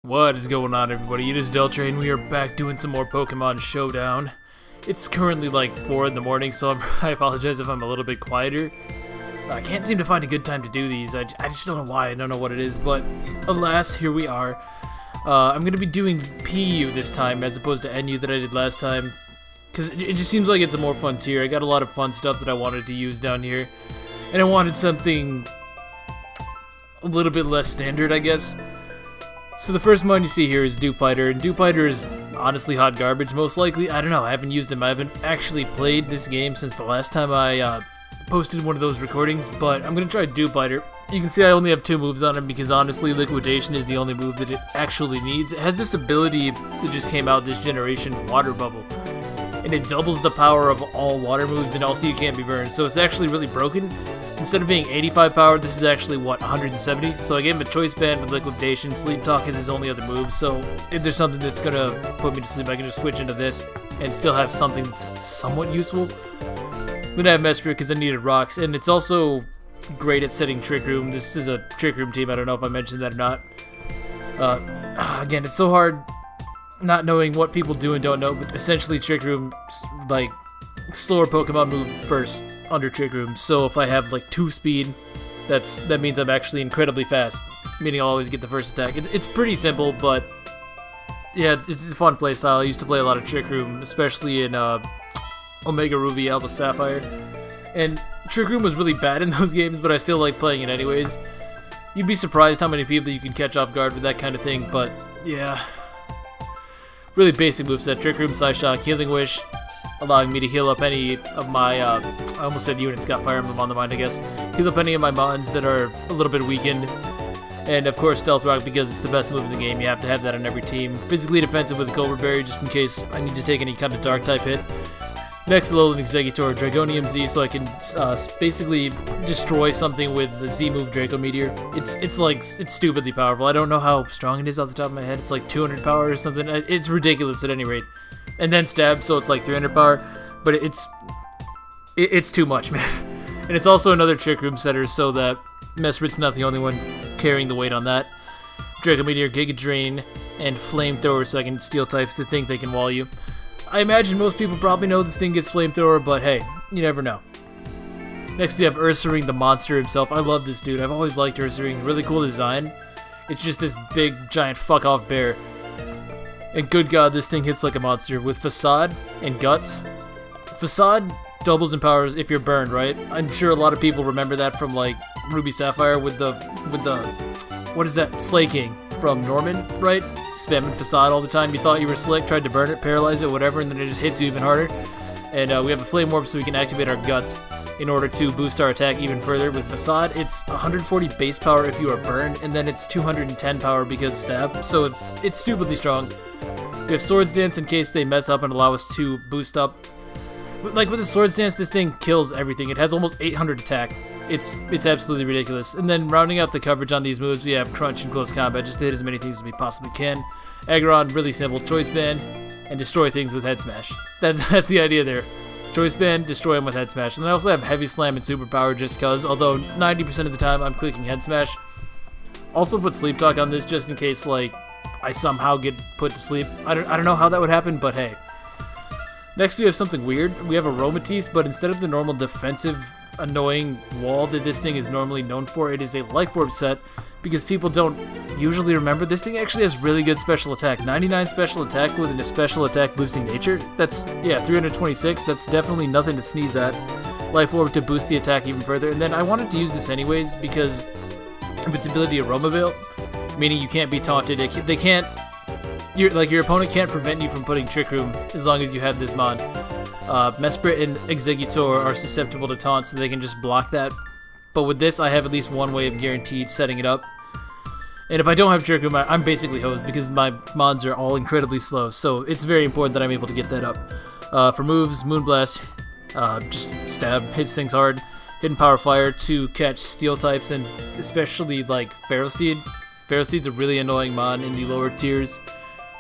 What is going on, everybody? It is Deltrain. We are back doing some more Pokemon Showdown. It's currently like 4 in the morning, so I apologize if I'm a little bit quieter. I can't seem to find a good time to do these. I just don't know why. I don't know what it is, but alas, here we are. I'm going to be doing PU this time as opposed to NU that I did last time, because it just seems like it's a more fun tier. I got a lot of fun stuff that I wanted to use down here, and I wanted something a little bit less standard, I guess. So the first mon you see here is Dewpider, and Dewpider is honestly hot garbage, most likely. I don't know, I haven't used him. I haven't actually played this game since the last time I posted one of those recordings, but I'm going to try Dewpider. You can see I only have 2 moves on him because honestly Liquidation is the only move that it actually needs. It has this ability that just came out this generation, Water Bubble, and it doubles the power of all water moves, and also you can't be burned, so it's actually really broken. Instead of being 85 power, this is actually, what, 170? So I gave him a Choice Band with Liquidation. Sleep Talk is his only other move, so if there's something that's gonna put me to sleep, I can just switch into this and still have something that's somewhat useful. I'm gonna have Mesprit because I needed rocks, and it's also great at setting Trick Room. This is a Trick Room team, I don't know if I mentioned that or not. Again, it's so hard not knowing what people do and don't know, but essentially Trick Room, like, slower Pokemon move first under Trick Room, so if I have like 2 speed, that means I'm actually incredibly fast, meaning I'll always get the first attack. It's pretty simple, but yeah, it's a fun playstyle. I used to play a lot of Trick Room, especially in Omega Ruby, Alpha Sapphire, and Trick Room was really bad in those games, but I still like playing it anyways. You'd be surprised how many people you can catch off guard with that kind of thing, but yeah. Really basic moveset: Trick Room, Psyshock, Healing Wish, allowing me to heal up any of my, I almost said units, got Fire Emblem on the mind, I guess. Heal up any of my mons that are a little bit weakened. And of course Stealth Rock, because it's the best move in the game. You have to have that on every team. Physically defensive with Cobra Berry, just in case I need to take any kind of Dark type hit. Next, Alolan Exeggutor, Dragonium Z, so I can basically destroy something with the Z move, Draco Meteor. It's stupidly powerful. I don't know how strong it is off the top of my head. It's like 200 power or something. It's ridiculous at any rate. And then Stab, so it's like 300 power, but it's too much, man. And it's also another Trick Room setter, so that Mesprit's not the only one carrying the weight on that. Draco Meteor, Giga Drain, and Flamethrower, so I can steal types that think they can wall you. I imagine most people probably know this thing gets Flamethrower, but hey, you never know. Next we have Ursaring, the monster himself. I love this dude. I've always liked Ursaring. Really cool design. It's just this big, giant fuck-off bear. And good god, this thing hits like a monster with Facade and Guts. Facade doubles in powers if you're burned, right? I'm sure a lot of people remember that from like Ruby Sapphire with the what is that? Slay King from Norman, right? Spamming Facade all the time. You thought you were slick, tried to burn it, paralyze it, whatever, and then it just hits you even harder. And we have a Flame Warp, so we can activate our Guts in order to boost our attack even further. With Facade, it's 140 base power if you are burned, and then it's 210 power because Stab, so it's stupidly strong. We have Swords Dance in case they mess up and allow us to boost up. Like with the Swords Dance, this thing kills everything. It has almost 800 attack. It's absolutely ridiculous. And then rounding out the coverage on these moves, we have Crunch and Close Combat, just to hit as many things as we possibly can. Aggron, really simple, Choice Band, and destroy things with Head Smash. That's the idea there. Choice Band, destroy them with Head Smash. And then I also have Heavy Slam and Superpower just cause, although 90% of the time I'm clicking Head Smash. Also put Sleep Talk on this just in case, like, I somehow get put to sleep. I don't know how that would happen, but hey. Next we have something weird. We have Aromatisse, but instead of the normal defensive, annoying wall that this thing is normally known for, it is a Life Orb set, because people don't usually remember. This thing actually has really good special attack. 99 special attack with a special attack boosting nature. That's, yeah, 326. That's definitely nothing to sneeze at. Life Orb to boost the attack even further. And then I wanted to use this anyways because of its ability Aroma Veil, meaning you can't be taunted. Your opponent can't prevent you from putting Trick Room as long as you have this mod. Mesprit and Exeggutor are susceptible to taunt, so they can just block that. But with this, I have at least one way of guaranteed setting it up. And if I don't have Trick Room, I'm basically hosed because my mods are all incredibly slow. So it's very important that I'm able to get that up. For moves, Moonblast, just Stab, hits things hard. Hidden Power Fire to catch Steel types, and especially like Ferroseed. Ferroseed's a really annoying mod in the lower tiers,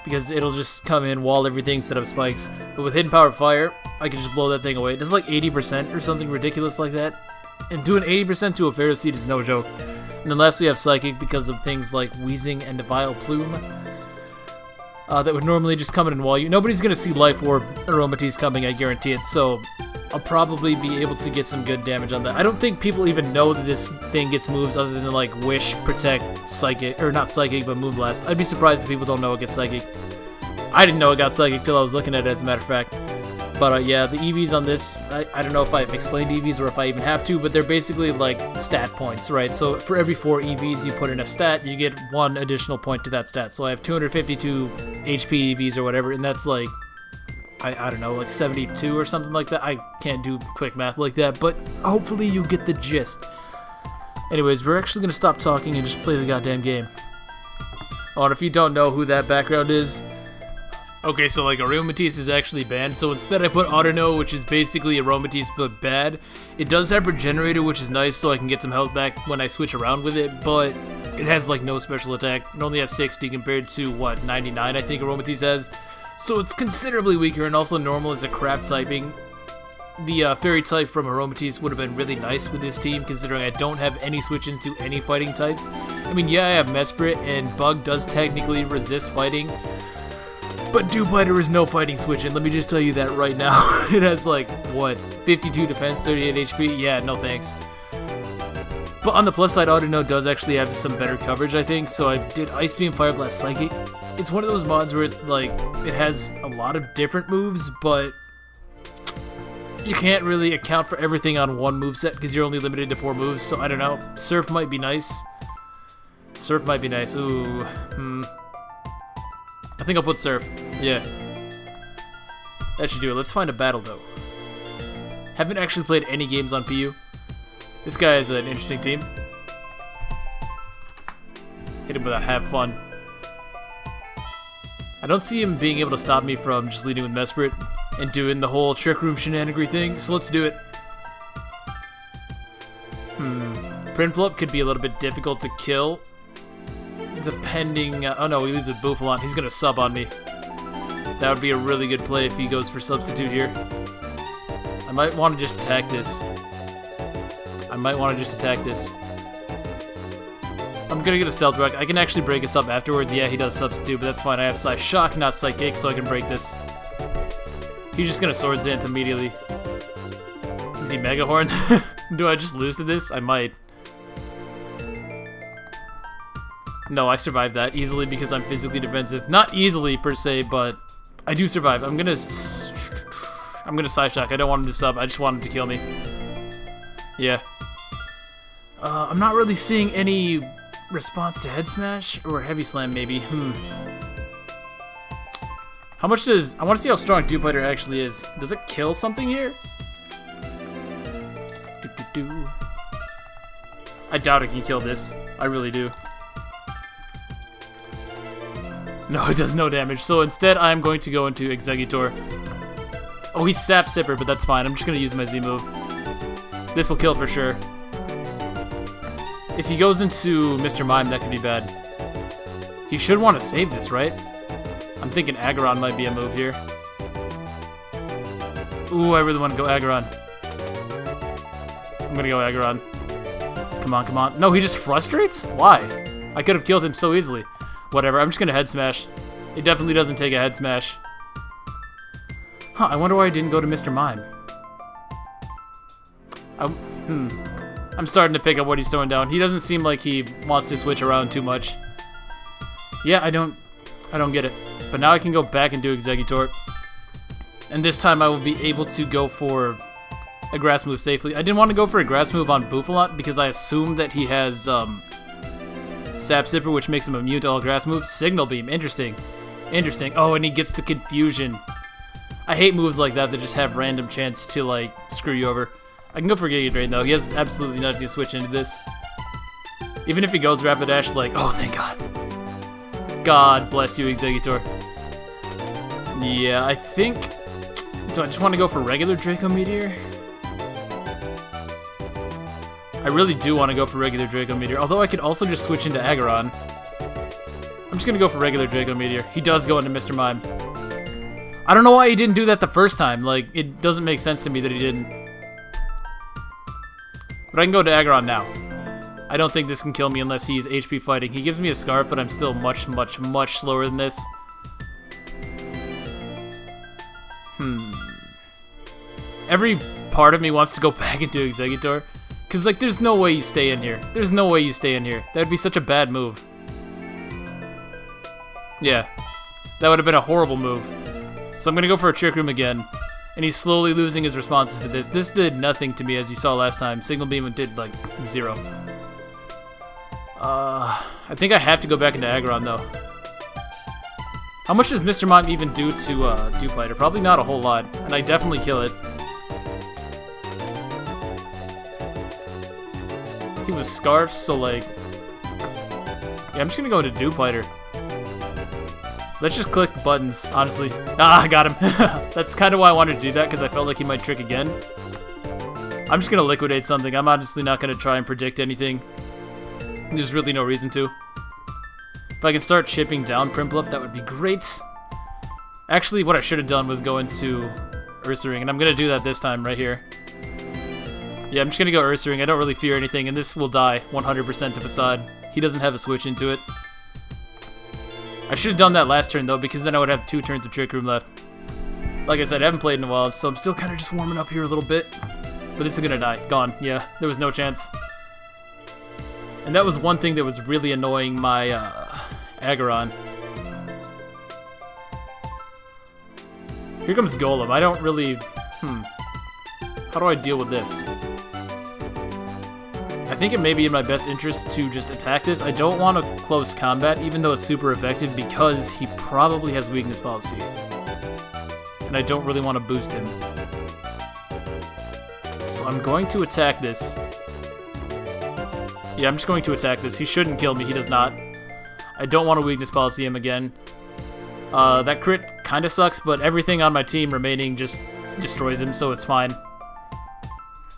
because it'll just come in, wall everything, set up spikes. But with Hidden Power Fire, I can just blow that thing away. It does like 80% or something ridiculous like that. And doing 80% to a Ferroseed is no joke. And then last we have Psychic because of things like Wheezing and Vile Plume. that would normally just come in and wall you. Nobody's going to see Life Orb Aromatisse coming, I guarantee it, so I'll probably be able to get some good damage on that. I don't think people even know that this thing gets moves other than, like, Wish, Protect, Psychic, or not Psychic, but Moonblast. I'd be surprised if people don't know it gets Psychic. I didn't know it got Psychic till I was looking at it, as a matter of fact. But yeah, the EVs on this, I don't know if I've explained EVs or if I even have to, but they're basically like stat points, right? So for every 4 EVs you put in a stat, you get 1 additional point to that stat. So I have 252 HP EVs or whatever, and that's like, I don't know, like 72 or something like that. I can't do quick math like that, but hopefully you get the gist. Anyways, we're actually going to stop talking and just play the goddamn game. Oh, and if you don't know who that background is, okay, so like Aromatisse is actually banned, so instead I put Autono, which is basically Aromatisse but bad. It does have Regenerator, which is nice, so I can get some health back when I switch around with it, but it has like no special attack. It only has 60 compared to, what, 99 I think Aromatisse has. So it's considerably weaker, and also normal is a crap typing. The Fairy type from Aromatisse would have been really nice with this team, considering I don't have any switch into any fighting types. I mean, yeah, I have Mesprit, and Bug does technically resist fighting, but Dewpider is no fighting switch, and let me just tell you that right now. It has like, what, 52 defense, 38 HP? Yeah, no thanks. But on the plus side, Autono does actually have some better coverage, I think, so I did Ice Beam, Fire Blast, Psychic. It's one of those mods where it's like, it has a lot of different moves, but you can't really account for everything on one moveset because you're only limited to 4 moves, so I don't know. Surf might be nice. Surf might be nice. Ooh, I think I'll put Surf. Yeah. That should do it. Let's find a battle, though. Haven't actually played any games on PU. This guy is an interesting team. Hit him with a have fun. I don't see him being able to stop me from just leading with Mesprit and doing the whole Trick Room shenanigery thing, so let's do it. Prinplup could be a little bit difficult to kill, depending... oh no, he leads with Bouffalant. He's going to sub on me. That would be a really good play if he goes for substitute here. I might want to just attack this. I'm gonna get a stealth rock. I can actually break us up afterwards. Yeah, he does substitute, but that's fine. I have Psy Shock, not Psychic, so I can break this. He's just gonna Swords Dance immediately. Is he Mega Horn? Do I just lose to this? I might. No, I survived that easily because I'm physically defensive. Not easily per se, but I do survive. I'm gonna Psy Shock. I don't want him to sub. I just want him to kill me. Yeah. I'm not really seeing any response to Head Smash or Heavy Slam, maybe. How much does... I want to see how strong Dewpider actually is. Does it kill something here? I doubt it can kill this. I really do. No, it does no damage. So instead, I'm going to go into Exeggutor. Oh, he's Sap Sipper, but that's fine. I'm just going to use my Z move. This will kill for sure. If he goes into Mr. Mime, that could be bad. He should want to save this, right? I'm thinking Aggron might be a move here. Ooh, I really want to go Aggron. I'm gonna go Aggron. Come on, come on. No, he just frustrates? Why? I could have killed him so easily. Whatever, I'm just gonna Head Smash. It definitely doesn't take a Head Smash. Huh, I wonder why I didn't go to Mr. Mime. I'm starting to pick up what he's throwing down. He doesn't seem like he wants to switch around too much. Yeah, I don't get it. But now I can go back and do Exeggutor. And this time I will be able to go for a grass move safely. I didn't want to go for a grass move on Bouffalant because I assumed that he has Sap Sipper, which makes him immune to all grass moves. Signal Beam, interesting. Interesting. Oh, and he gets the confusion. I hate moves like that just have random chance to, like, screw you over. I can go for Giga Drain, though. He has absolutely nothing to switch into this. Even if he goes Rapidash, like, oh, thank God. God bless you, Exeggutor. Yeah, I think... Do I just want to go for regular Draco Meteor? I really do want to go for regular Draco Meteor, although I could also just switch into Aggron. I'm just going to go for regular Draco Meteor. He does go into Mr. Mime. I don't know why he didn't do that the first time. Like, it doesn't make sense to me that he didn't. But I can go to Aggron now. I don't think this can kill me unless he's HP fighting. He gives me a Scarf, but I'm still much, much, much slower than this. Every part of me wants to go back into Exeggutor. Because, like, there's no way you stay in here. There's no way you stay in here. That would be such a bad move. Yeah. That would have been a horrible move. So I'm going to go for a Trick Room again. And he's slowly losing his responses to this. This did nothing to me, as you saw last time. Signal Beam did, like, 0. I think I have to go back into Aggron, though. How much does Mr. Mime even do to Dewpider? Probably not a whole lot. And I definitely kill it. He was Scarfed, so, like... Yeah, I'm just gonna go into Dewpider. Let's just click the buttons, honestly. Ah, I got him. That's kind of why I wanted to do that, because I felt like he might trick again. I'm just going to liquidate something. I'm honestly not going to try and predict anything. There's really no reason to. If I can start chipping down Prinplup, that would be great. Actually, what I should have done was go into Ursaring, and I'm going to do that this time right here. Yeah, I'm just going to go Ursaring. I don't really fear anything, and this will die 100% to Facade. He doesn't have a switch into it. I should have done that last turn, though, because then I would have 2 turns of Trick Room left. Like I said, I haven't played in a while, so I'm still kind of just warming up here a little bit. But this is going to die. Gone. Yeah, there was no chance. And that was one thing that was really annoying my Aggron. Here comes Golem. I don't really... How do I deal with this? I think it may be in my best interest to just attack this. I don't want a close combat, even though it's super effective, because he probably has weakness policy. And I don't really want to boost him. So I'm going to attack this. Yeah, I'm just going to attack this. He shouldn't kill me. He does not. I don't want to weakness policy him again. That crit kind of sucks, but everything on my team remaining just destroys him, so it's fine.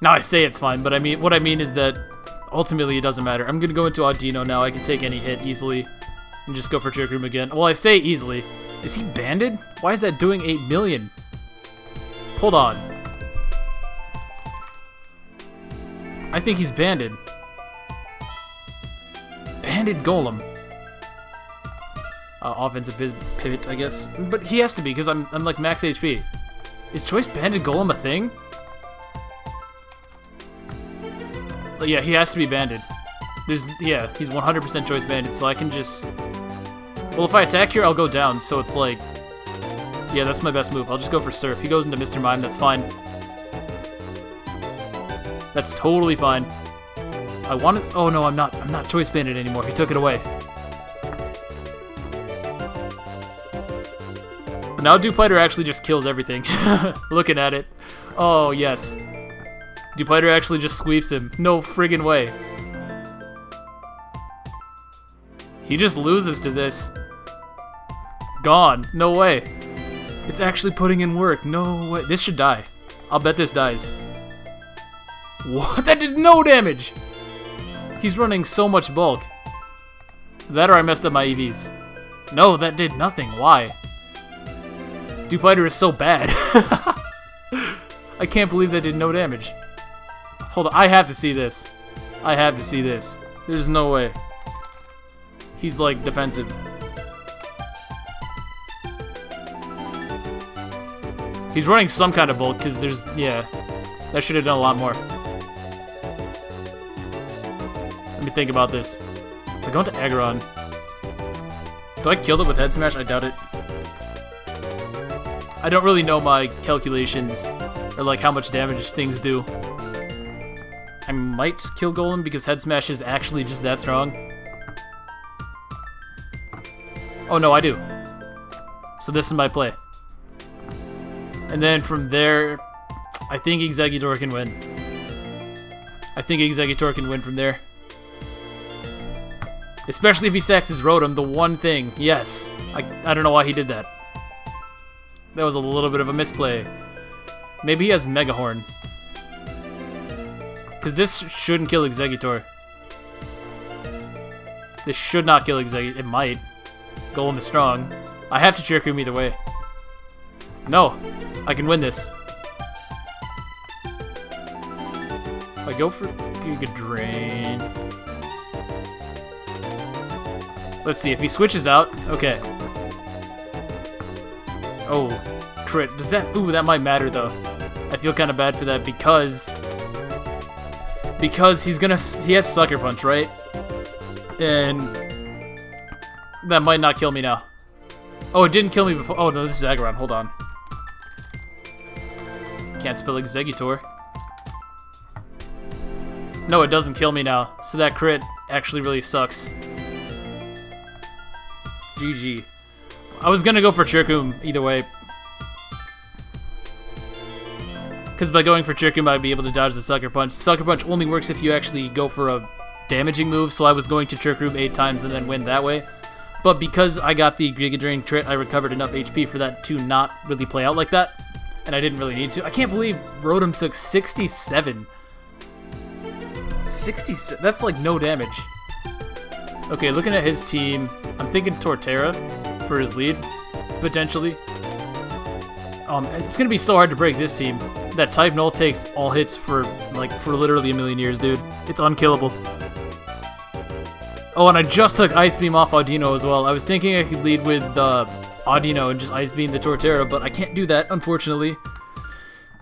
Now I say it's fine, but I mean, what I mean is that ultimately it doesn't matter. I'm gonna go into Audino now. I can take any hit easily and just go for Trick Room again. Well, I say easily. Is he banded? Why is that doing 8 million? Hold on. I think he's banded. Banded Golem. Offensive pivot, I guess. But he has to be, because I'm like max HP. Is Choice Banded Golem a thing? Yeah, he has to be banded. Yeah, he's 100% Choice Banded, so I can just... Well, if I attack here, I'll go down, so it's like... Yeah, that's my best move. I'll just go for Surf. He goes into Mr. Mime, that's fine. That's totally fine. I want to... Oh, no, I'm not Choice Banded anymore. He took it away. But now Dewpider actually just kills everything. Looking at it. Oh, yes. Dewpider actually just sweeps him. No friggin' way. He just loses to this. Gone. No way. It's actually putting in work. No way. This should die. I'll bet this dies. What? That did no damage! He's running so much bulk. That or I messed up my EVs. No, that did nothing. Why? Dewpider is so bad. I can't believe that did no damage. Hold on, I have to see this. I have to see this. There's no way. He's like defensive. He's running some kind of bulk because there's, yeah, that should have done a lot more. Let me think about this. If I go into Aggron, do I kill it with Head Smash? I doubt it. I don't really know my calculations or like how much damage things do. I might kill Golem because Head Smash is actually just that strong. Oh no, I do. So this is my play. And then from there, I think Exeggutor can win. I think Exeggutor can win from there. Especially if he sacks his Rotom, the one thing. Yes. I don't know why he did that. That was a little bit of a misplay. Maybe he has Mega Horn. Because this shouldn't kill Exeggutor. This should not kill Exeggutor. It might. Golem is strong. I have to Trick Room either way. No. I can win this. If I go for Giga Drain... Let's see, if he switches out... Okay. Oh. crit. Does that... Ooh, that might matter, though. I feel kind of bad for that because he has Sucker Punch, right? And that might not kill me now. Oh, it didn't kill me before. Oh, no, this is Aggron. Hold on. Can't spell Exeggutor. No, it doesn't kill me now. So that crit actually really sucks. GG. I was gonna go for Trick Room either way. Because by going for Trick Room, I'd be able to dodge the Sucker Punch. Sucker Punch only works if you actually go for a damaging move, so I was going to Trick Room 8 times and then win that way. But because I got the Giga Drain crit, I recovered enough HP for that to not really play out like that. And I didn't really need to. I can't believe Rotom took 67. 67? That's like no damage. Okay, looking at his team, I'm thinking Torterra for his lead, potentially. It's gonna be so hard to break this team. That Type Null takes all hits for literally a million years, dude. It's unkillable. Oh, and I just took Ice Beam off Audino as well. I was thinking I could lead with Audino and just Ice Beam the Torterra, but I can't do that, unfortunately.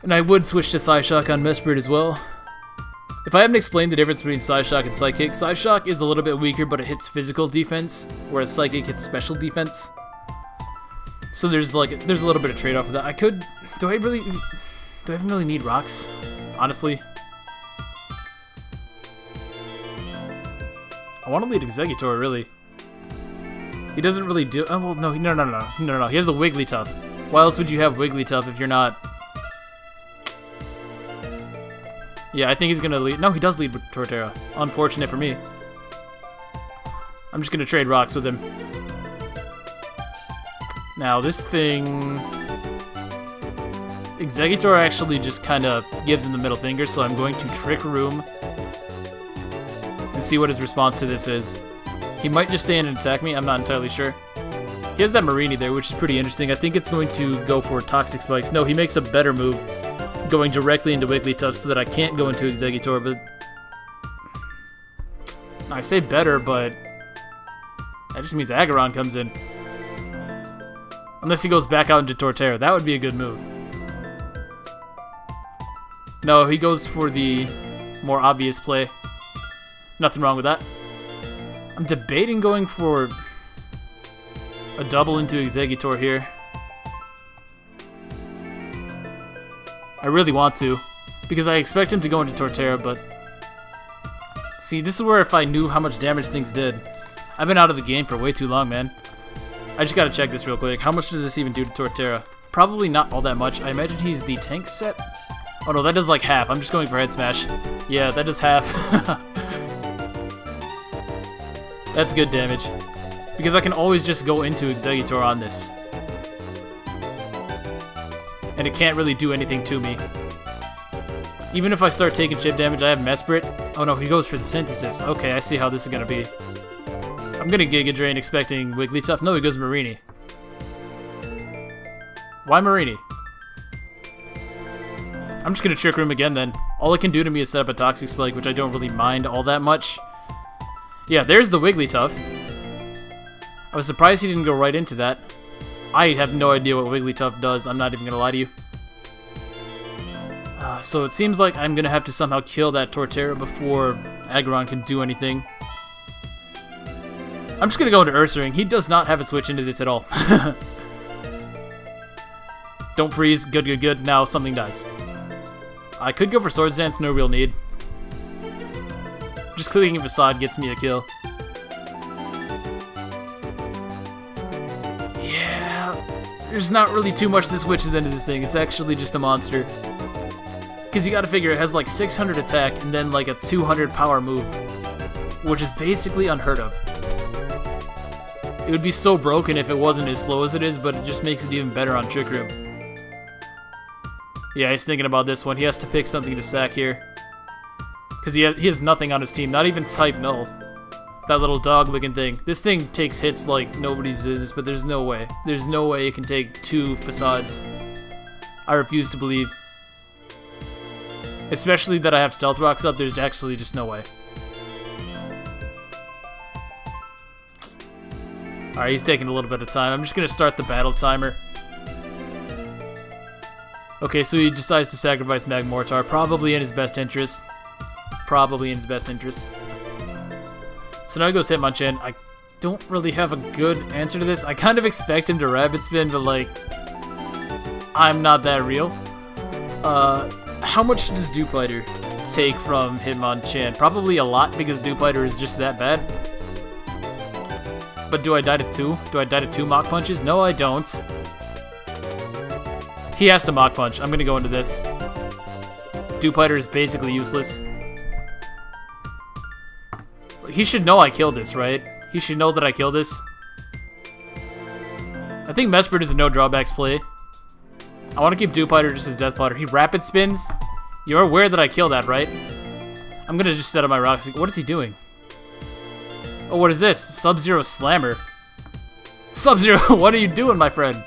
And I would switch to Psyshock on Mesprit as well. If I haven't explained the difference between Psyshock and Psychic, Psyshock is a little bit weaker, but it hits physical defense, whereas Psychic hits special defense. So there's a little bit of trade-off with that. Do I even really need rocks? Honestly. I want to lead Exeggutor, really. He doesn't really do... Oh, well, no. He has the Wigglytuff. Why else would you have Wigglytuff if you're not... Yeah, I think he's going to lead... No, he does lead with Torterra. Unfortunate for me. I'm just going to trade rocks with him. Now, this thing... Exeggutor actually just kind of gives him the middle finger, so I'm going to Trick Room and see what his response to this is. He might just stand and attack me, I'm not entirely sure. He has that Marini there, which is pretty interesting. I think it's going to go for Toxic Spikes. No, he makes a better move, going directly into Wigglytuff so that I can't go into Exeggutor, but... I say better, but... that just means Aggron comes in. Unless he goes back out into Torterra. That would be a good move. No, he goes for the more obvious play. Nothing wrong with that. I'm debating going for a double into Exeggutor here. I really want to, because I expect him to go into Torterra, but... See, this is where if I knew how much damage things did. I've been out of the game for way too long, man. I just gotta check this real quick. How much does this even do to Torterra? Probably not all that much. I imagine he's the tank set. Oh no, that does like half. I'm just going for Head Smash. Yeah, that does half. That's good damage. Because I can always just go into Exeggutor on this. And it can't really do anything to me. Even if I start taking chip damage, I have Mesprit. Oh no, he goes for the Synthesis. Okay, I see how this is gonna be. I'm gonna Giga Drain expecting Wigglytuff. No, he goes Marini. Why Marini? I'm just gonna Trick Room again then. All it can do to me is set up a Toxic Spike, which I don't really mind all that much. Yeah, there's the Wigglytuff. I was surprised he didn't go right into that. I have no idea what Wigglytuff does, I'm not even gonna lie to you. So it seems like I'm gonna have to somehow kill that Torterra before Aggron can do anything. I'm just gonna go into Ursaring. He does not have a switch into this at all. Don't freeze. Good, good, good. Now something dies. I could go for Swords Dance, no real need. Just clicking a Facade gets me a kill. Yeah, there's not really too much that switches into this thing. It's actually just a monster. Because you gotta figure it has like 600 attack and then like a 200 power move, which is basically unheard of. It would be so broken if it wasn't as slow as it is, but it just makes it even better on Trick Room. Yeah, he's thinking about this one. He has to pick something to sack here. Because he has nothing on his team, not even Type Null. That little dog-looking thing. This thing takes hits like nobody's business, but there's no way. There's no way it can take 2 Facades. I refuse to believe. Especially that I have Stealth Rocks up, there's actually just no way. Alright, he's taking a little bit of time. I'm just going to start the battle timer. Okay, so he decides to sacrifice Magmortar, probably in his best interest. Probably in his best interest. So now he goes Hitmonchan. I don't really have a good answer to this. I kind of expect him to Rapid Spin, but like, I'm not that real. How much does Dewpider take from Hitmonchan? Probably a lot, because Dewpider is just that bad. But do I die to 2? Do I die to 2 Mach Punches? No, I don't. He has to Mach Punch. I'm gonna go into this. Dewpider is basically useless. He should know I killed this, right? He should know that I killed this. I think Mesprit is a no drawbacks play. I want to keep Dewpider just as Death Fodder. He Rapid Spins. You're aware that I killed that, right? I'm gonna just set up my Roxy. What is he doing? Oh, what is this? Sub-Zero Slammer. Sub-Zero, what are you doing, my friend?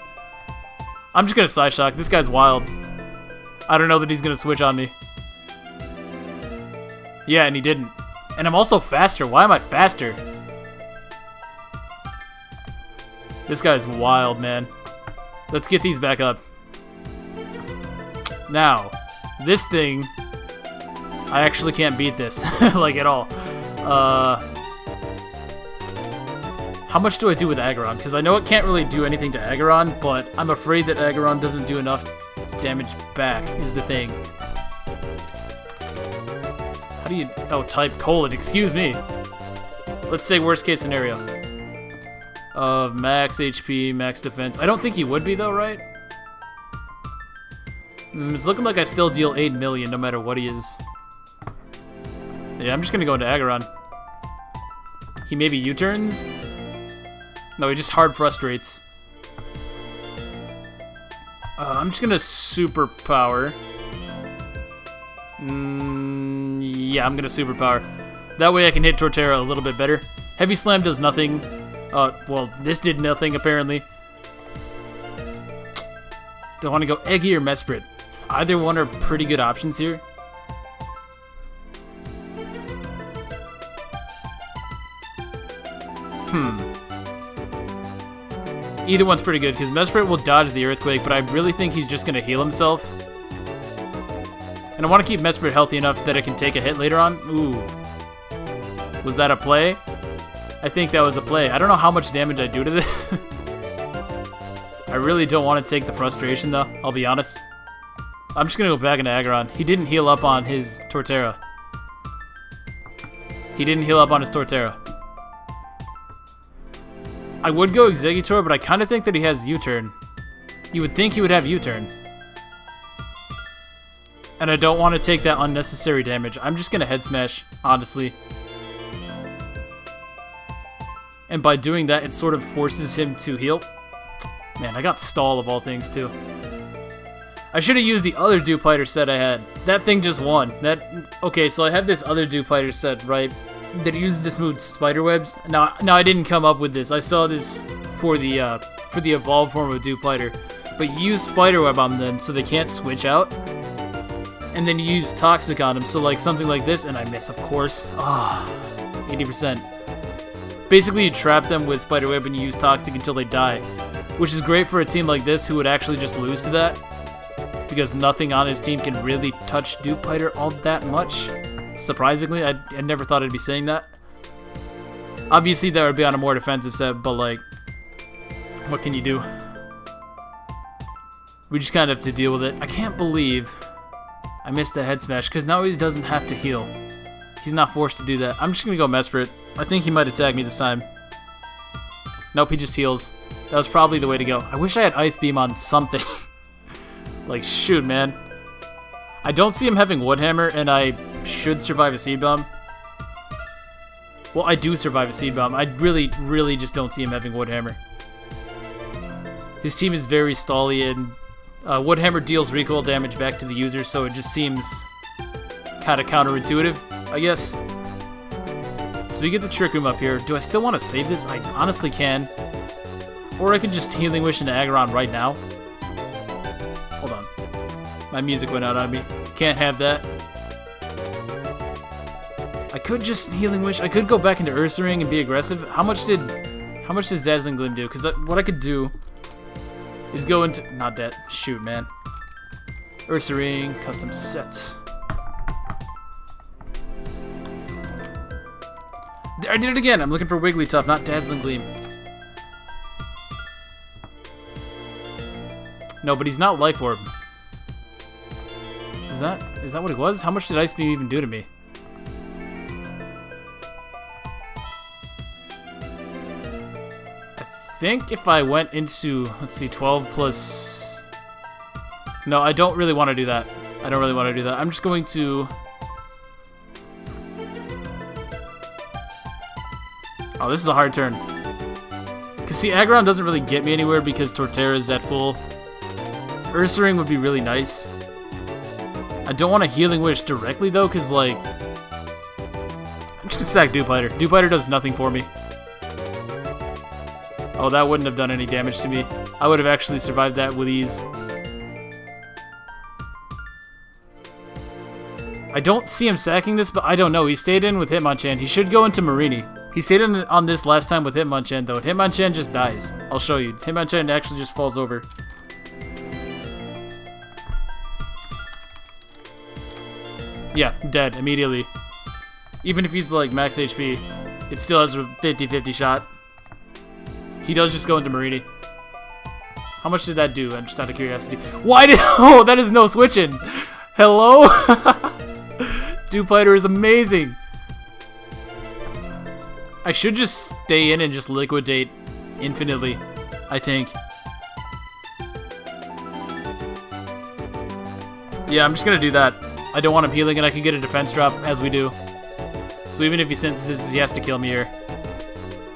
I'm just gonna Side Shock. This guy's wild. I don't know that he's gonna switch on me. Yeah, and he didn't. And I'm also faster. Why am I faster? This guy's wild, man. Let's get these back up. Now, this thing, I actually can't beat this, like at all. How much do I do with Aggron? Because I know it can't really do anything to Aggron, but I'm afraid that Aggron doesn't do enough damage back, is the thing. How do you... Oh, type colon, excuse me. Let's say worst case scenario. Max HP, max defense. I don't think he would be though, right? It's looking like I still deal 8 million no matter what he is. Yeah, I'm just gonna go into Aggron. He maybe U-turns? No, he just hard frustrates. I'm just gonna superpower. Yeah, I'm gonna superpower. That way I can hit Torterra a little bit better. Heavy Slam does nothing. Well, this did nothing apparently. Do I want to go Eggy or Mesprit? Either one are pretty good options here. Either one's pretty good, because Mesprit will dodge the Earthquake, but I really think he's just going to heal himself. And I want to keep Mesprit healthy enough that it can take a hit later on. Ooh. Was that a play? I think that was a play. I don't know how much damage I do to this. I really don't want to take the frustration, though. I'll be honest. I'm just going to go back into Aggron. He didn't heal up on his Torterra. He didn't heal up on his Torterra. I would go Exeggutor, but I kind of think that he has U-turn. You would think he would have U-turn. And I don't want to take that unnecessary damage. I'm just going to Head Smash, honestly. And by doing that, it sort of forces him to heal. Man, I got Stall of all things, too. I should have used the other Dewpider set I had. That thing just won. Okay, so I have this other Dewpider set, right, that uses this move, Spiderwebs. Now, I didn't come up with this. I saw this for the evolved form of Dewpider. But you use Spiderweb on them so they can't switch out. And then you use Toxic on them, so like something like this, and I miss, of course. 80%. Basically, you trap them with Spiderweb and you use Toxic until they die. Which is great for a team like this who would actually just lose to that. Because nothing on his team can really touch Dewpider all that much. Surprisingly, I never thought I'd be saying that. Obviously, that would be on a more defensive set, but like, what can you do? We just kind of have to deal with it. I can't believe I missed the Head Smash, because now he doesn't have to heal. He's not forced to do that. I'm just going to go Mesprit. I think he might attack me this time. Nope, he just heals. That was probably the way to go. I wish I had Ice Beam on something. Like, shoot, man. I don't see him having Wood Hammer, and I should survive a Seed Bomb. Well, I do survive a Seed Bomb. I really, really just don't see him having Wood Hammer. His team is very stally, and Wood Hammer deals recoil damage back to the user, so it just seems kind of counterintuitive, I guess. So we get the Trick Room up here. Do I still want to save this? I honestly can. Or I could just Healing Wish into Aggron right now. Hold on. My music went out on me. Can't have that. I could just Healing Wish. I could go back into Ursaring and be aggressive. How much does Dazzling Gleam do? Because what I could do is go into... Not that. Shoot, man. Ursaring, custom sets. I did it again. I'm looking for Wigglytuff, not Dazzling Gleam. No, but he's not Life Orb. Is that what it was? How much did Ice Beam even do to me? I think if I went into, let's see, 12 plus... No, I don't really want to do that. I'm just going to... Oh, this is a hard turn. Because, see, Aggron doesn't really get me anywhere because Torterra is at full. Ursaring would be really nice. I don't want a Healing Wish directly, though, because, like... I'm just going to sack Dewpider. Dewpider does nothing for me. Oh, that wouldn't have done any damage to me. I would have actually survived that with ease. I don't see him sacking this, but I don't know. He stayed in with Hitmonchan. He should go into Marini. He stayed in on this last time with Hitmonchan, though. Hitmonchan just dies. I'll show you. Hitmonchan actually just falls over. Yeah, dead immediately. Even if he's like max HP, it still has a 50-50 shot. He does just go into Marini. How much did that do? I'm just out of curiosity. Why did... Oh, that is no switching. Hello? Dewpider is amazing. I should just stay in and just liquidate infinitely, I think. Yeah, I'm just gonna do that. I don't want him healing, and I can get a defense drop as we do. So even if he synthesizes, he has to kill me here.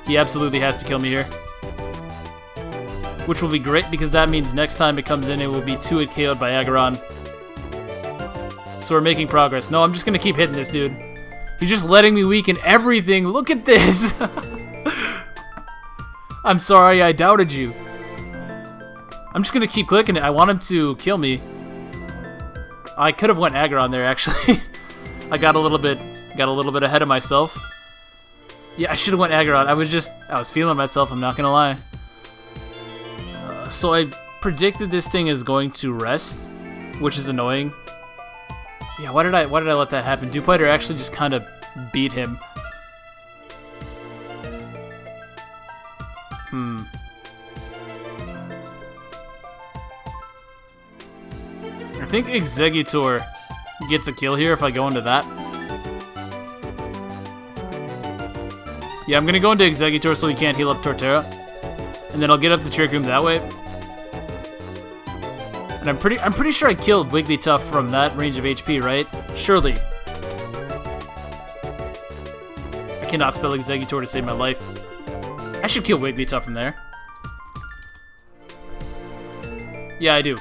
He absolutely has to kill me here. Which will be great, because that means next time it comes in, it will be 2-hit KO'd by Aggron. So we're making progress. No, I'm just gonna keep hitting this dude. He's just letting me weaken everything. Look at this. I'm sorry I doubted you. I'm just gonna keep clicking it. I want him to kill me. I could have went Aggron there, actually. I got a little bit ahead of myself. Yeah, I should have went Aggron. I was feeling myself, I'm not gonna lie. So I predicted this thing is going to rest, which is annoying. Yeah, why did I let that happen? Dewpider actually just kind of beat him. I think Exeggutor gets a kill here if I go into that. Yeah, I'm gonna go into Exeggutor so he can't heal up Torterra. And then I'll get up the Trick Room that way. And I'm pretty sure I killed Wigglytuff from that range of HP, right? Surely. I cannot spell Exeggutor to save my life. I should kill Wigglytuff from there. Yeah, I do.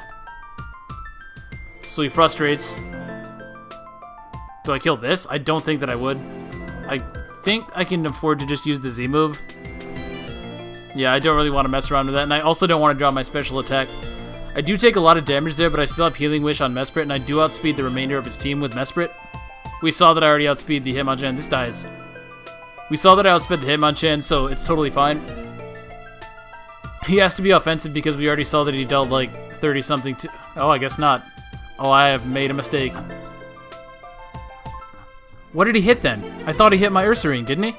So he frustrates. Do I kill this? I don't think that I would. I think I can afford to just use the Z move. Yeah, I don't really want to mess around with that, and I also don't want to draw my special attack. I do take a lot of damage there, but I still have Healing Wish on Mesprit, and I do outspeed the remainder of his team with Mesprit. We saw that I already outspeed the Hitmonchan. This dies. We saw that I outsped the Hitmonchan, so it's totally fine. He has to be offensive because we already saw that he dealt like 30-something to... Oh, I guess not. Oh, I have made a mistake. What did he hit then? I thought he hit my Ursaring, didn't he?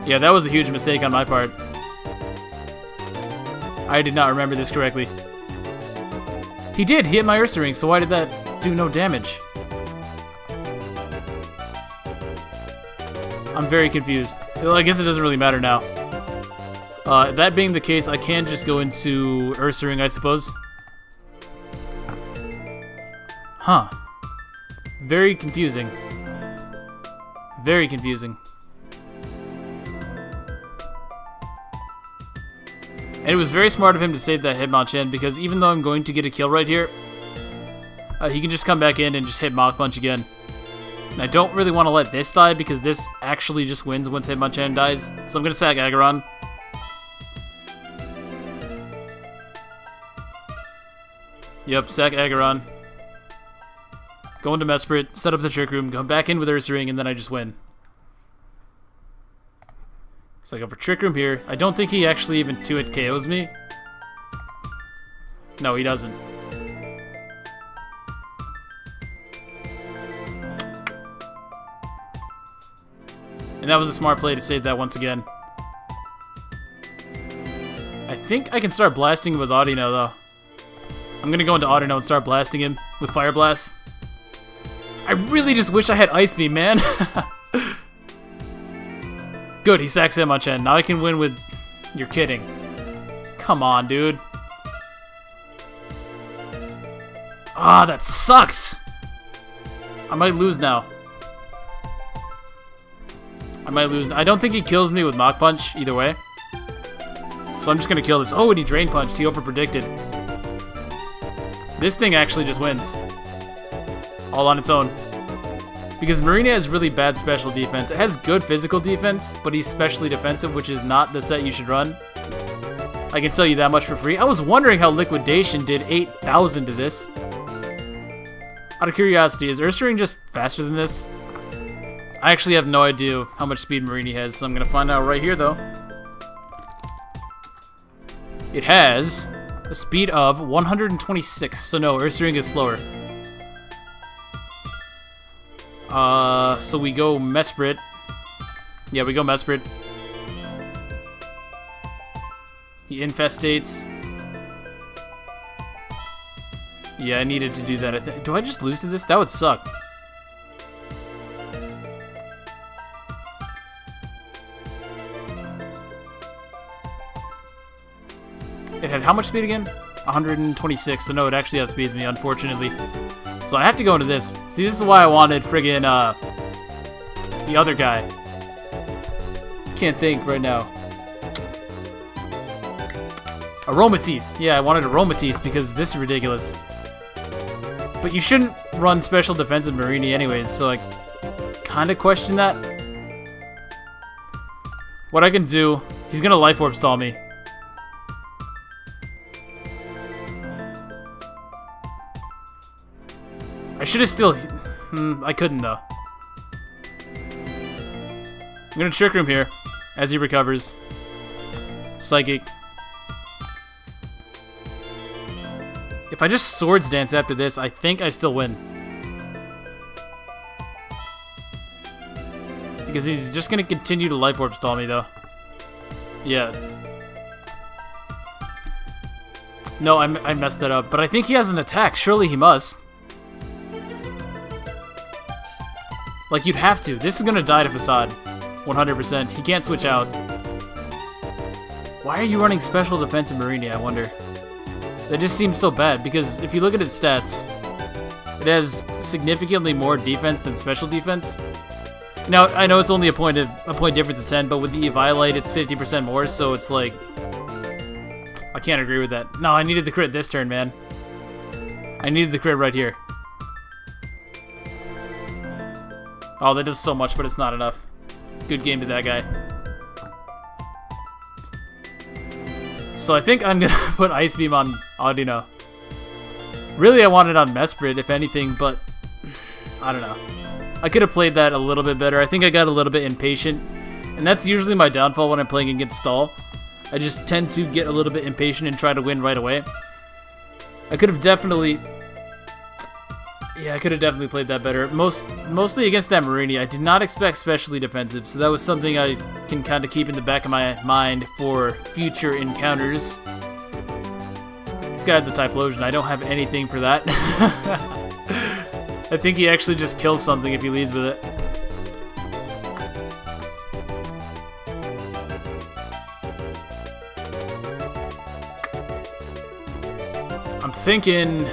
Yeah, that was a huge mistake on my part. I did not remember this correctly. He did hit my Ursaring, so why did that do no damage? I'm very confused. Well, I guess it doesn't really matter now. That being the case, I can just go into Ursaring, I suppose. Huh. Very confusing. Very confusing. And it was very smart of him to save that Hitmonchan, because even though I'm going to get a kill right here, he can just come back in and just hit Mach Punch again. And I don't really want to let this die, because this actually just wins once Hitmonchan dies. So I'm going to sack Aggron. Yep, sack Aggron. Go into Mesprit, set up the Trick Room, go back in with Ursaring, and then I just win. So I go for Trick Room here. I don't think he actually even 2-hit KOs me. No, he doesn't. And that was a smart play to save that once again. I think I can start blasting him with Audino, though. I'm gonna go into Audino and start blasting him with Fire Blast. I really just wish I had Ice Beam, man. Good, he sacks Hitmonchan. Now I can win with... You're kidding. Come on, dude. Ah, that sucks! I might lose now. I might lose. I don't think he kills me with Mach Punch, either way. So I'm just gonna kill this. Oh, and he Drain Punched. He over-predicted. This thing actually just wins. All on its own. Because Marina has really bad special defense. It has good physical defense, but he's specially defensive, which is not the set you should run. I can tell you that much for free. I was wondering how Liquidation did 8,000 to this. Out of curiosity, is Ursaring just faster than this? I actually have no idea how much speed Marini has, so I'm going to find out right here, though. It has a speed of 126, so no, Ursaring is slower. So we go Mesprit. Yeah, we go Mesprit. He infestates. Yeah, I needed to do that. Do I just lose to this? That would suck. It had how much speed again? 126, so no, it actually outspeeds me, unfortunately. So I have to go into this. See, this is why I wanted friggin' the other guy. Can't think right now. Aromatisse. Yeah, I wanted Aromatisse because this is ridiculous. But you shouldn't run special defensive Marini anyways, so I kind of question that. What I can do, he's going to Life Orb stall me. I should have still... I couldn't, though. I'm going to Trick Room here as he recovers. Psychic. If I just Swords Dance after this, I think I still win. Because he's just going to continue to Life Orb stall me, though. Yeah. No, I messed that up. But I think he has an attack. Surely he must. Like, you'd have to. This is going to die to Facade. 100%. He can't switch out. Why are you running Special Defensive Marini, I wonder? That just seems so bad, because if you look at its stats, it has significantly more defense than special defense. Now, I know it's only a point difference of 10, but with the Eviolite, it's 50% more, so it's like... I can't agree with that. No, I needed the crit this turn, man. I needed the crit right here. Oh, that does so much, but it's not enough. Good game to that guy. So I think I'm going to put Ice Beam on Audino. Really, I wanted on Mesprit, if anything, but I don't know. I could have played that a little bit better. I think I got a little bit impatient, and that's usually my downfall when I'm playing against Stall. I just tend to get a little bit impatient and try to win right away. I could have definitely... Yeah, I could have definitely played that better. Mostly against that Marini, I did not expect specially defensive, so that was something I can kind of keep in the back of my mind for future encounters. This guy's a Typhlosion. I don't have anything for that. I think he actually just kills something if he leads with it. I'm thinking...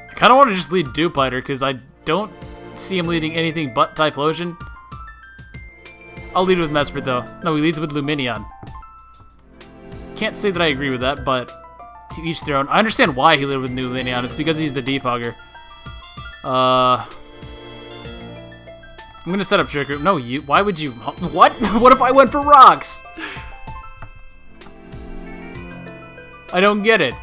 I kind of want to just lead Dewpider, because I don't see him leading anything but Typhlosion. I'll lead with Mesprit, though. No, he leads with Lumineon. Can't say that I agree with that, but to each their own. I understand why he led with Lumineon. It's because he's the Defogger. I'm going to set up Trick Room. No, you. Why would you? What? What if I went for Rocks? I don't get it.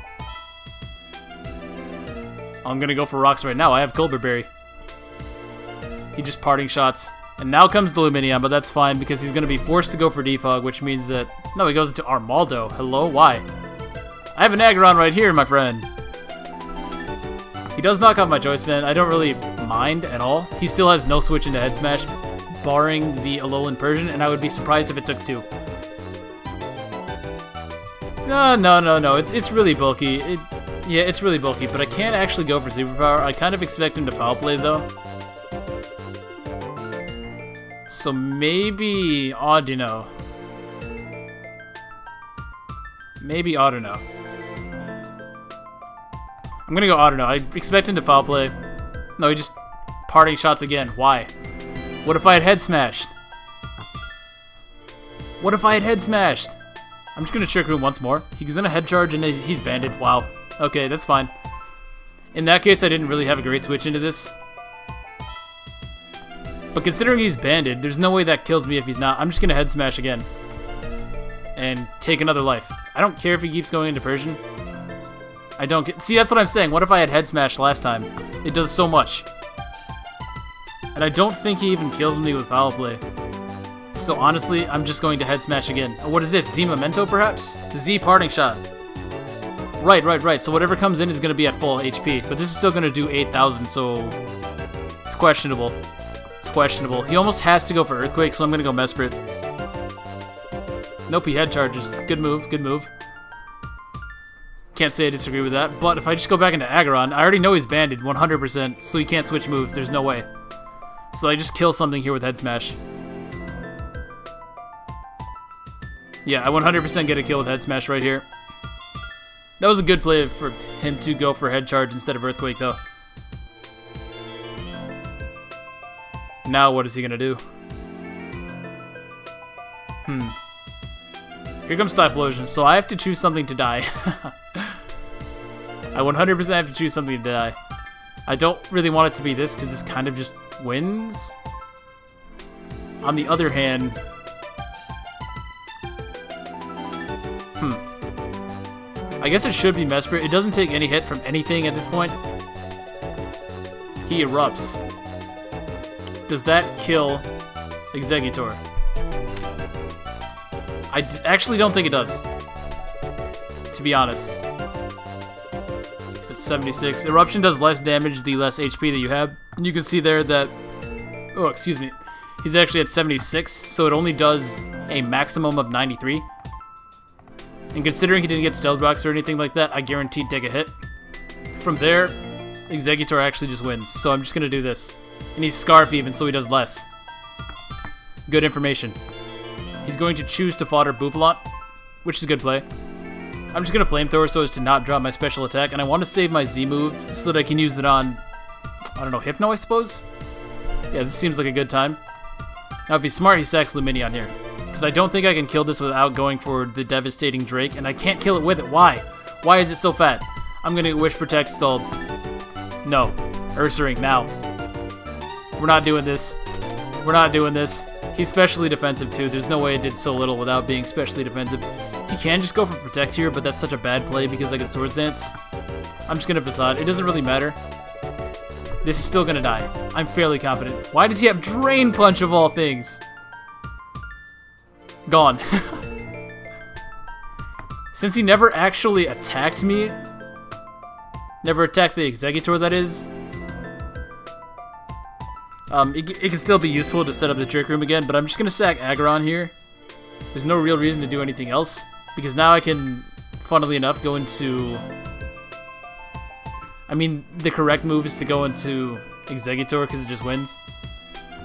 I'm gonna go for Rocks right now. I have Colbur Berry. He just Parting Shots. And now comes the Lumineon, but that's fine because he's gonna be forced to go for Defog, which means that... No, he goes into Armaldo. Hello? Why? I have an Aggron right here, my friend. He does knock off my Choice Band. I don't really mind at all. He still has no switch into Head Smash, barring the Alolan Persian, and I would be surprised if it took 2. No. It's really bulky. Yeah, it's really bulky, but I can't actually go for Superpower. I kind of expect him to Foul Play, though. So maybe Audino. Maybe Audino. I'm gonna go Audino. I expect him to Foul Play. No, he just parting shots again. Why? What if I had Head Smashed? What if I had Head Smashed? I'm just gonna Trick Room once more. He's gonna Head Charge and he's banded. Wow. Okay, that's fine. In that case, I didn't really have a great switch into this. But considering he's banded, there's no way that kills me if he's not. I'm just gonna Head Smash again. And take another life. I don't care if he keeps going into Persian. I don't get... See, that's what I'm saying. What if I had Head Smash last time? It does so much. And I don't think he even kills me with Foul Play. So honestly, I'm just going to Head Smash again. Oh, what is this? Z Memento, perhaps? Z Parting Shot. Right. So whatever comes in is going to be at full HP. But this is still going to do 8,000, so... It's questionable. It's questionable. He almost has to go for Earthquake, so I'm going to go Mesprit. Nope, he Head Charges. Good move, good move. Can't say I disagree with that, but if I just go back into Aggron, I already know he's banded 100%, so he can't switch moves. There's no way. So I just kill something here with Head Smash. Yeah, I 100% get a kill with Head Smash right here. That was a good play for him to go for Head Charge instead of Earthquake, though. Now what is he gonna do? Here comes Typhlosion, so I have to choose something to die. I 100% have to choose something to die. I don't really want it to be this, because this kind of just wins. On the other hand... I guess it should be Mesprit. It doesn't take any hit from anything at this point. He erupts. Does that kill Exeggutor? I actually don't think it does, to be honest. So it's 76. Eruption does less damage the less HP that you have. And you can see there that... Oh, excuse me. He's actually at 76, so it only does a maximum of 93. And considering he didn't get Stealth Rocks or anything like that, I guaranteed take a hit. From there, Exeggutor actually just wins, so I'm just going to do this. And he's Scarf even, so he does less. Good information. He's going to choose to fodder Bouffalant, which is a good play. I'm just going to Flamethrower so as to not drop my special attack, and I want to save my Z move so that I can use it on, I don't know, Hypno, I suppose? Yeah, this seems like a good time. Now, if he's smart, he sacks Lumineon here. Because I don't think I can kill this without going for the devastating Drake, and I can't kill it with it. Why? Why is it so fat? I'm going to Wish Protect stalled. No. Ursaring, now. We're not doing this. We're not doing this. He's specially defensive too. There's no way it did so little without being specially defensive. He can just go for Protect here, but that's such a bad play because I get Swords Dance. I'm just going to Facade. It doesn't really matter. This is still going to die. I'm fairly confident. Why does he have Drain Punch of all things? Gone. Since he never actually attacked me, never attacked the Exeggutor, that is, it can still be useful to set up the Trick Room again, but I'm just going to sack Aggron here. There's no real reason to do anything else, because now I can, funnily enough, go into... I mean, the correct move is to go into Exeggutor, because it just wins.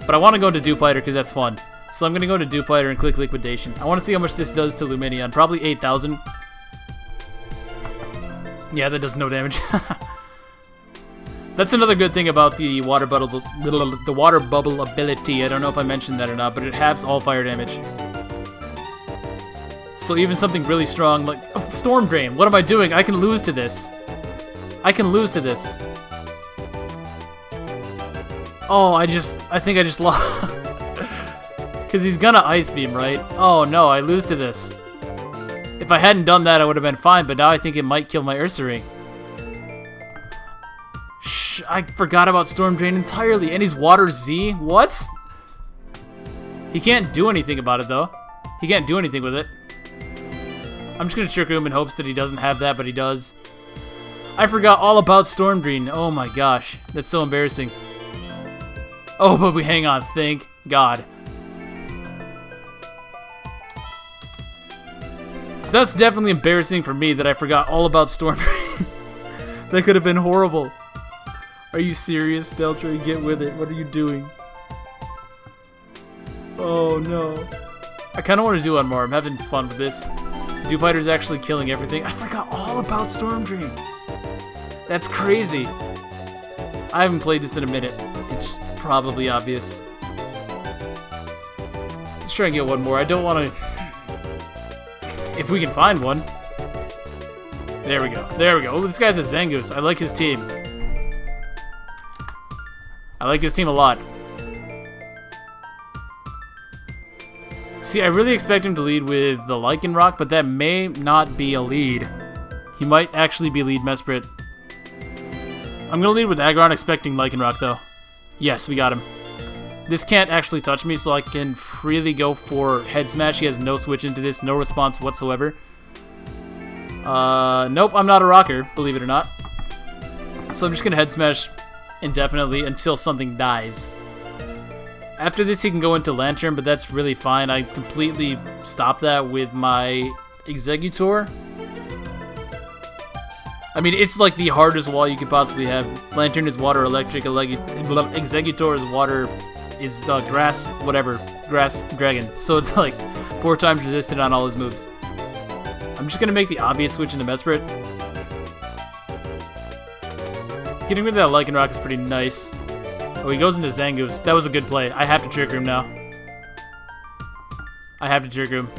But I want to go into Dewpider, because that's fun. So I'm going to go to Dewpider and click Liquidation. I want to see how much this does to Lumineon. Probably 8,000. Yeah, that does no damage. That's another good thing about the water bubble ability. I don't know if I mentioned that or not, but it halves all fire damage. So even something really strong like Storm Drain. What am I doing? I can lose to this. I can lose to this. Oh, I think I just lost. Because he's gonna Ice Beam, right? Oh no, I lose to this. If I hadn't done that, I would have been fine, but now I think it might kill my Ursaring. Shh, I forgot about Storm Drain entirely, and he's Water Z? What? He can't do anything about it, though. He can't do anything with it. I'm just gonna trick him in hopes that he doesn't have that, but he does. I forgot all about Storm Drain. Oh my gosh, that's so embarrassing. Oh, but we hang on, thank God. So that's definitely embarrassing for me that I forgot all about Storm Drain. That could have been horrible. Are you serious, Deltra? Get with it. What are you doing? Oh no. I kind of want to do one more. I'm having fun with this. Dewpider's actually killing everything. I forgot all about Storm Drain. That's crazy. I haven't played this in a minute. It's probably obvious. Let's try and get one more. I don't want to... If we can find one. There we go. There we go. Oh, this guy's a Zangoose. I like his team. I like his team a lot. See, I really expect him to lead with the Lycanroc, but that may not be a lead. He might actually be lead Mesprit. I'm gonna lead with Aggron, expecting Lycanroc though. Yes, we got him. This can't actually touch me, so I can freely go for Head Smash. He has no switch into this, no response whatsoever. Nope, I'm not a rocker, believe it or not. So I'm just gonna Head Smash indefinitely until something dies. After this, he can go into Lantern, but that's really fine. I completely stopped that with my Exeggutor. I mean, it's like the hardest wall you could possibly have. Lantern is water, electric, Exeggutor is water, is grass, whatever, grass dragon. So it's like 4 times resistant on all his moves. I'm just gonna make the obvious switch into Mesprit. Getting rid of that Lycanroc is pretty nice. Oh, he goes into Zangoose. That was a good play. I have to trigger him now. I have to trigger him.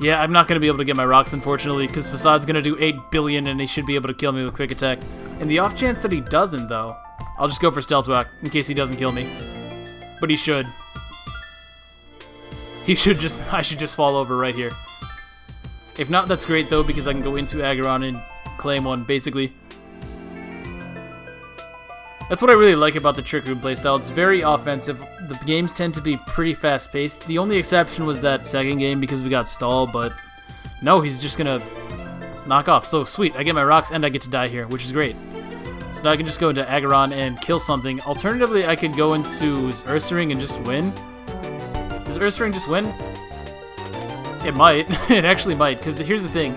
Yeah, I'm not going to be able to get my rocks, unfortunately, because Facade's going to do 8 billion, and he should be able to kill me with Quick Attack. In the off chance that he doesn't, though, I'll just go for Stealth Rock, in case he doesn't kill me. But he should. He should just... I should just fall over right here. If not, that's great, though, because I can go into Aggron and claim one, basically. That's what I really like about the Trick Room playstyle. It's very offensive. The games tend to be pretty fast-paced. The only exception was that second game because we got stalled, but no, he's just gonna knock off. So sweet, I get my rocks and I get to die here, which is great. So now I can just go into Aggron and kill something. Alternatively, I could go into Ursaring and just win. Does Ursaring just win? It might. It actually might, because here's the thing.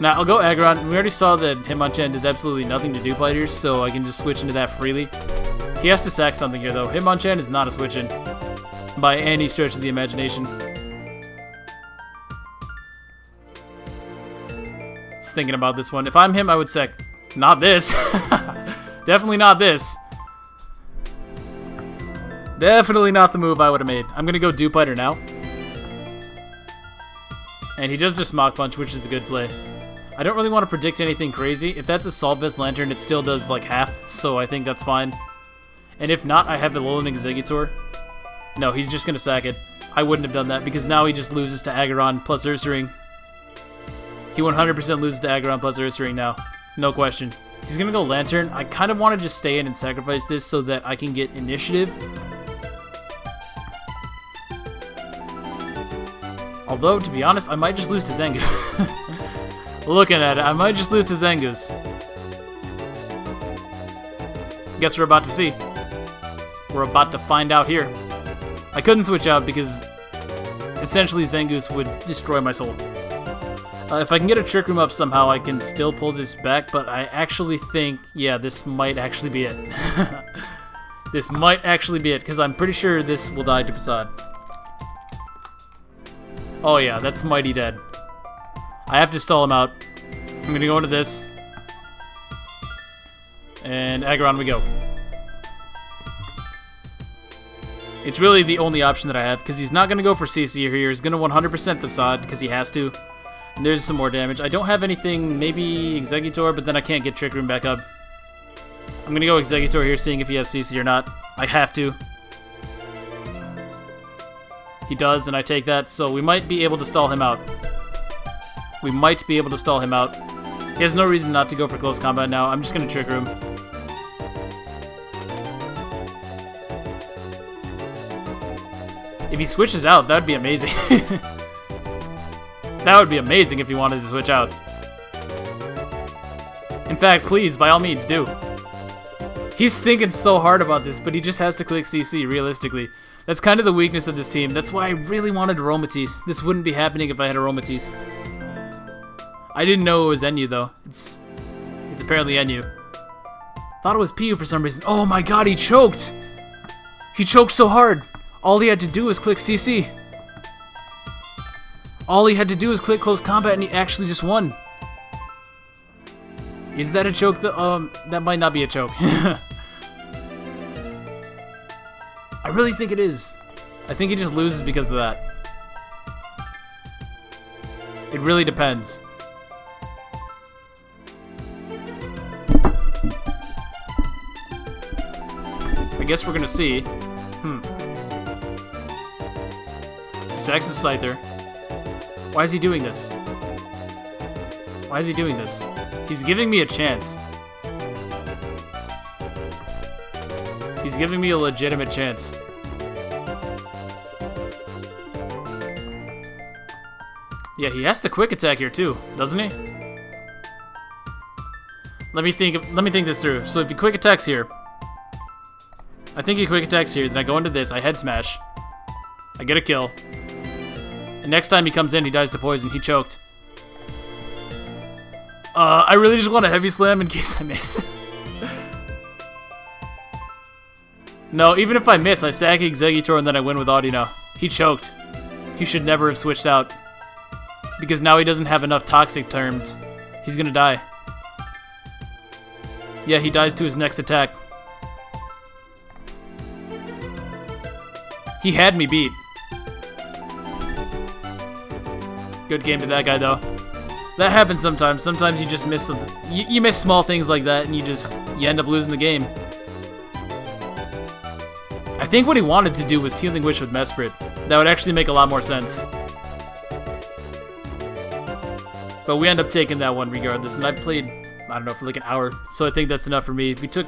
Now, I'll go Aggron. We already saw that Hitmonchan does absolutely nothing to Dewpider, so I can just switch into that freely. He has to sack something here, though. Hitmonchan is not a switch-in by any stretch of the imagination. Just thinking about this one. If I'm him, I would sack... Not this. Definitely not this. Definitely not the move I would have made. I'm going to go Dewpider now. And he does just Mach Punch, which is the good play. I don't really want to predict anything crazy. If that's a Salt Vest Lantern, it still does like half, so I think that's fine. And if not, I have the Alolan Exeggutor. No, he's just going to sack it. I wouldn't have done that because now he just loses to Aggron plus Ursaring. He 100% loses to Aggron plus Ursaring now. No question. He's going to go Lantern. I kind of want to just stay in and sacrifice this so that I can get initiative. Although, to be honest, I might just lose to Zangoose. Looking at it, I might just lose to Zangoose. Guess we're about to see. We're about to find out here. I couldn't switch out because essentially Zangoose would destroy my soul. If I can get a Trick Room up somehow, I can still pull this back, but I actually think, yeah, this might actually be it. This might actually be it, because I'm pretty sure this will die to Facade. Oh yeah, that's mighty dead. I have to stall him out. I'm going to go into this. And Aggron we go. It's really the only option that I have, because he's not going to go for CC here. He's going to 100% Facade, because he has to. And there's some more damage. I don't have anything, maybe Exeggutor, but then I can't get Trick Room back up. I'm going to go Exeggutor here, seeing if he has CC or not. I have to. He does, and I take that, so we might be able to stall him out. We might be able to stall him out. He has no reason not to go for close combat now. I'm just going to Trick Room. If If he switches out, that'd be amazing. That would be amazing if he wanted to switch out. In fact, please, by all means, do. He's thinking so hard about this, but he just has to click CC, realistically. That's kind of the weakness of this team. That's why I really wanted Aromatisse. This wouldn't be happening if I had Aromatisse. I didn't know it was NU, though. It's apparently NU. Thought it was PU for some reason. Oh my god, he choked! He choked so hard. All he had to do was click CC. All he had to do was click close combat and he actually just won. Is that a choke? That might not be a choke. I really think it is. I think he just loses because of that. It really depends. I guess we're gonna see. Sax the Scyther. Why is he doing this? Why is he doing this? He's giving me a chance. He's giving me a legitimate chance. Yeah, he has to quick attack here too, doesn't he? Let me think this through. So if he quick attacks here, I think he quick attacks here, then I go into this, I head smash. I get a kill. And next time he comes in, he dies to poison. He choked. I really just want a heavy slam in case I miss. No, even if I miss, I sack Exeggutor and then I win with Audino. He choked. He should never have switched out. Because now he doesn't have enough toxic terms. He's gonna die. Yeah, he dies to his next attack. He had me beat. Good game to that guy, though. That happens sometimes. Sometimes you just miss something. You miss small things like that, and you end up losing the game. I think what he wanted to do was Healing Wish with Mesprit. That would actually make a lot more sense. But we end up taking that one regardless, and I played, I don't know, for like an hour, so I think that's enough for me. We took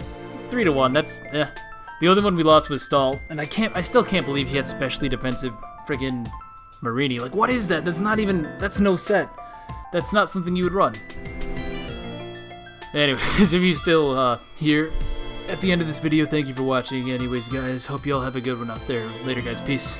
3-1. That's The only one we lost was Stall, and I still can't believe he had specially defensive friggin' Marini. Like, what is that? That's no set. That's not something you would run. Anyways, if you're still here at the end of this video, thank you for watching. Anyways, guys, hope you all have a good one out there. Later, guys. Peace.